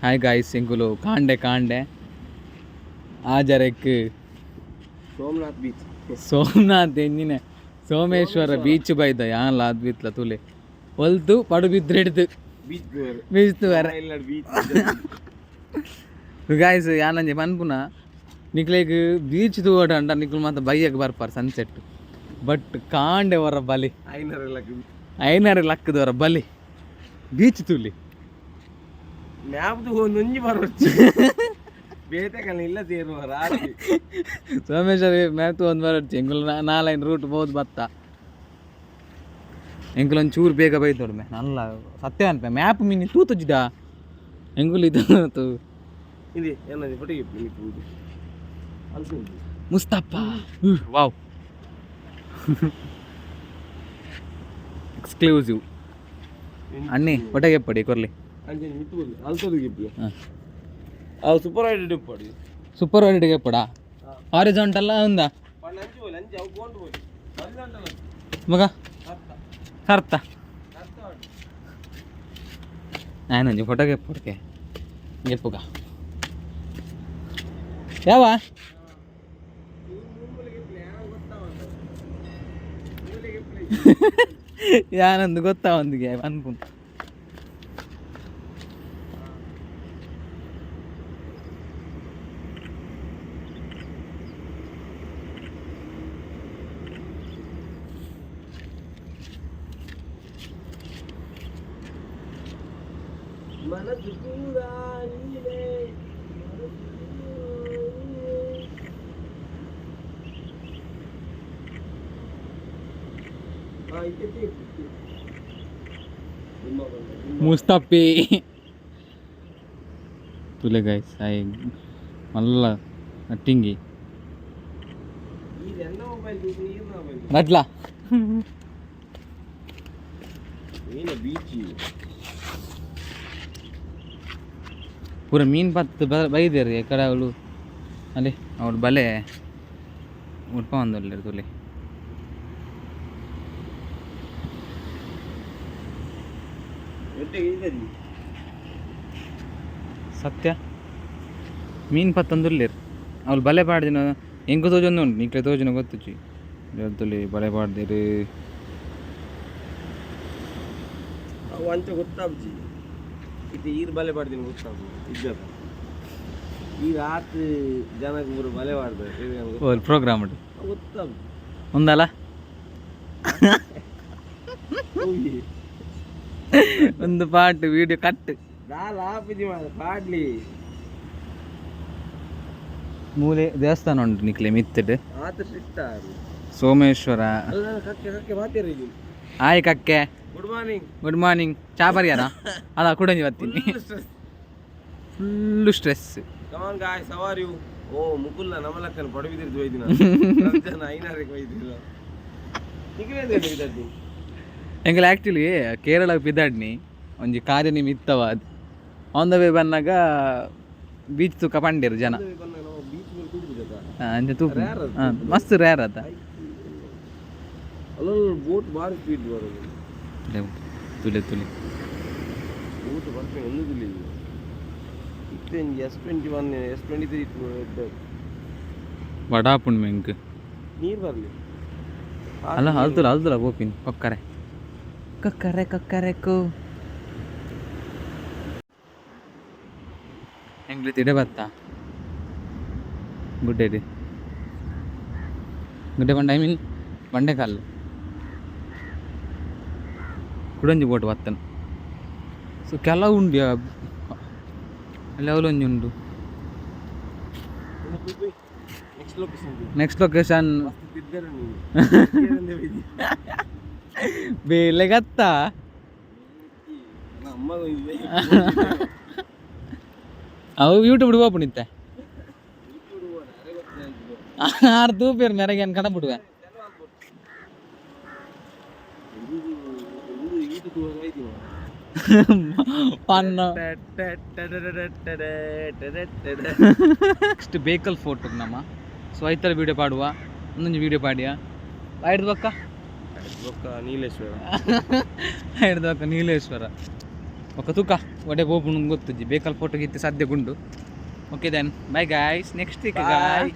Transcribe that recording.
Hi guys सिंगुलो कांडे कांडे आज एक Somnath ಎಂಜಿನ Someshwara beach ಬೈದ ಯಾನ್ ಲಾದ್ ಬಿತ್ಲ ತುಲೆ ಒಲ್ತು ಪಡು ಬಿದ್ರೆಡ್ದು ಬೀಚ್ ವರ गाइस ಯಾನಂಜೆ ಪನ್ಪುನ ನಿಕ್ಲೆಗ್ ಬೀಚ್ ತೂವಡ ಅಂಡ ನಿಕ್ಲು ಮಾತ ಬೈಯಗ್ ಬರ್ಪಾರ ಸನ್ಸೆಟ್ ಬಟ್ ಕಾಂಡೆ ವರ ಬಲಿ ಐನರ ಲಕ್ಕದ ವರ ಬಲಿ ಬೀಚ್ ತುಲಿ ಮ್ಯಾಪ್ದು ಒಂದೊಂಜಿ ಬರೋಚ್ಚು ಬೇತೆಕಲ್ಲ ಇಲ್ಲ ಸೇರುವ ರಾತ್ರಿ ಸೋಮೇಶ್ವರ ಮ್ಯಾಪ್ದು ಒಂದು ಬರೋಚ್ಚು ಎಂಗುಲು ನಾಲೈನ್ ರೂಟ್ ಬೋದು ಬತ್ತ ಎಂಗುಲು ಒಂದು ಚೂರು ಬೇಗ ಬೈತೋಡು ಮೇ ನಲ್ಲ ಸತ್ಯ ಅನ್ಪೆ ಮ್ಯಾಪ್ ಮಿನಿ ತೂತುಜಿದ ಎಂಗುಲು ಇದು ಇದೆ ಏನದು ಫೋಟೋಗೆ ಪೂಜೆ ಮುಸ್ತಫಾ ವಾವ್ ಎಕ್ಸ್ಕ್ಲೂಸಿವ್ ಅಣ್ಣಿ ಒಟ್ಟಿಗೆ ಪಡಿ ಕೊರ್ಲಿ ಅಂಜೆ ಮಿತ್ತುದು ಅಲ್ತದು ಗಿಪ್ಪಿ ಅದು ಸೂಪರ್ ವೈಡ್ ಪಡಿ ಸೂಪರ್ ವೈಡ್ ಗೆ ಪಡ ಹಾರಿಜಾಂಟಲ್ ఉందా ಪಣ್ಣಂಜು ಬೋಲ್ ಅಂಜೆ ಅವು ಗೋಂಡ್ ಬೋಲ್ ಹಾರಿಜಾಂಟಲ್ ಮಗ ಕರ್ತ ನಾನಂಜೆ ಫೋಟೋಗೆ ಪಡ್ಕೆ ಗೆಪ್ಪುಗ ಯಾವ ಯಾನಂದು ಗೊತ್ತಾ ಒಂದಿಗೆ ಅನ್ಕೊಂಡು ಮನಸ್ಸು ಕೂಡ ನೀನೇ मुस्तफी तुले गाइस आई मल्ला नट्टिंगी नट्ला पूरा मीन पत्त बईदे रे कड़ा ಅವಳು ಅಲ್ಲಿ ಅವಳು ಬಲೆ ಉಟ್ಕೊಂಡಲ್ಲ ತುಲೆ ಸತ್ಯ ಮೀನು ಪತ್ತೊಂದುಲ್ಲೇರು ಅವ್ಳು ಬಲೆ ಪಾಡ್ದಿನ ಹೆಂಗು ತೋಜೊಂದು ಉಂಟು ನಿಕ್ಲೆ ತೋಜನ ಗೊತ್ತುಚ್ಚಿ ಹೇಳ್ತಲಿ ಬಲೆ ಪಾಡ್ದಿರು ಅವು ಅಂಚ ಗೊತ್ತಾಬ್ಜಿ ಇದು ಈರು ಬಲೆ ಪಾಡ್ದಿನ ಗೊತ್ತಾಬು ಇದ್ದ ಈ ರಾತ್ರಿ ಜನಕ್ಕೆ ಮೂರು ಬಲೆ ಪಾಡ್ತಾರೆ ಪ್ರೋಗ್ರಾಮ್ ಉಂಟು ಗೊತ್ತಾಬು ಒಂದಲ್ಲ ಒಂದು ಪಾಟು ವಿಡಿಯೋ ಕಟ್ ಪಾಡ್ಲಿ ಮೂಲೆ ದೇವಸ್ಥಾನ ಉಂಟು ನಿಕ್ಲೆ ಮಿತ್ತಡ್ ಸೋಮೇಶ್ವರ ಆಯ್ ಕಕ್ಕೆ ಗುಡ್ ಮಾರ್ನಿಂಗ್ ಗುಡ್ ಮಾರ್ನಿಂಗ್ ಚಾ ಪರಿಯಾರ ಅಲ್ಲ ಕುಡಂಜಿ ಬರ್ತೀನಿ full stress come on guys how are you ಓ ಮುಕುಲ್ಲ ನಮಲಕ್ಕನ ಪಡಬಿದಿರ್ದು ವೈದಿನ ಜನ ಐನಾರಿಗೆ ವೈದಿಲ್ಲ ನಿಕ್ಲೇದೆ ಬಿದಡ್ನಿ ಎಂಕಲ್ ಆ್ಯಕ್ಚುಲಿ ಕೇರಳ ಬಿದ್ದಾಡ್ನಿ ಒಂಜಿ ಕಾರ್ಯ ನಿಮಿತ್ತವಾದ ಆನ್ ದ ವೇ ಬಂದಾಗ ಬೀಚ್ ತುಕ ಪಂಡೇರು ಜನ ಅಂಚೆ ತೂಪು ಮಸ್ತ್ ರೇರ್ ಅದ ಬೋಟ್ ಬಾರಿ ಸ್ಪೀಡ್ ಬರೋದು ತುಲೆ ತುಲೆ ಬೋಟ್ ಬರ್ತೀನಿ ಒಂದು ತುಲಿ S21 S23 ವಡಾಪುಂಡು ಮೆಂಕ್ ನೀರು ಬರಲಿ ಅಲ್ಲ ಅಲ್ತುಲ ಗೋಪಿನ್ ಕೊಕ್ಕರೆ ಕೊಕ್ಕರೆ ಕೊಕ್ಕರೆಕು ಎಂಗ್ಲಿ ತಿಡೆ ಬತ್ತ ಗುಡ್ಡೆ ಬಂಡ ಐ ಮೀನ್ ಬಂಡೆ ಕಾಲು ಕುಡಂಜಿ ಬೋಟ್ ಬತ್ತನು ಸೊ ಕೆಲವು ಉಂಡು ಅಲ್ಲಿ ಅವಲೊಂಜಿ ಉಂಡು ನೆಕ್ಸ್ಟ್ ಲೊಕೇಶನ್ ಬೇಲೆಗತ್ತ ಅವು ಯೂಟ್ಯೂಬ್ ಬಿಡುವ ನಿಂತೆ ಆರು ತೂಪೇರು ಮೆರಗೆ ಏನು ಕಣ ಬಿಡುವೆ ನೆಕ್ಸ್ಟ್ ಬೇಕಲ್ ಫೋಟೋ ನಮ್ಮ ಸೊ ಐತರ ವೀಡಿಯೋ ಪಾಡುವ ಒಂದೊಂದು ವೀಡಿಯೋ ಪಾಡಿಯ ಹಿಡ್ದು ಬಕ್ಕ ನೀಲೇಶ್ವರ ಹಿಡ್ದು ಬಕ್ಕ ನೀಲೇಶ್ವರ ఒక ತೂಕ ಒಡೆ ಬೋಪುಣ ಗೊತ್ತುಜ್ಜಿ ಬೇಕಲ್ ಫೋಟೋ ಗಿತ್ತೆ ಸದ್ಯ ಗುಂಡು. Okay then bye guys, next week. Bye.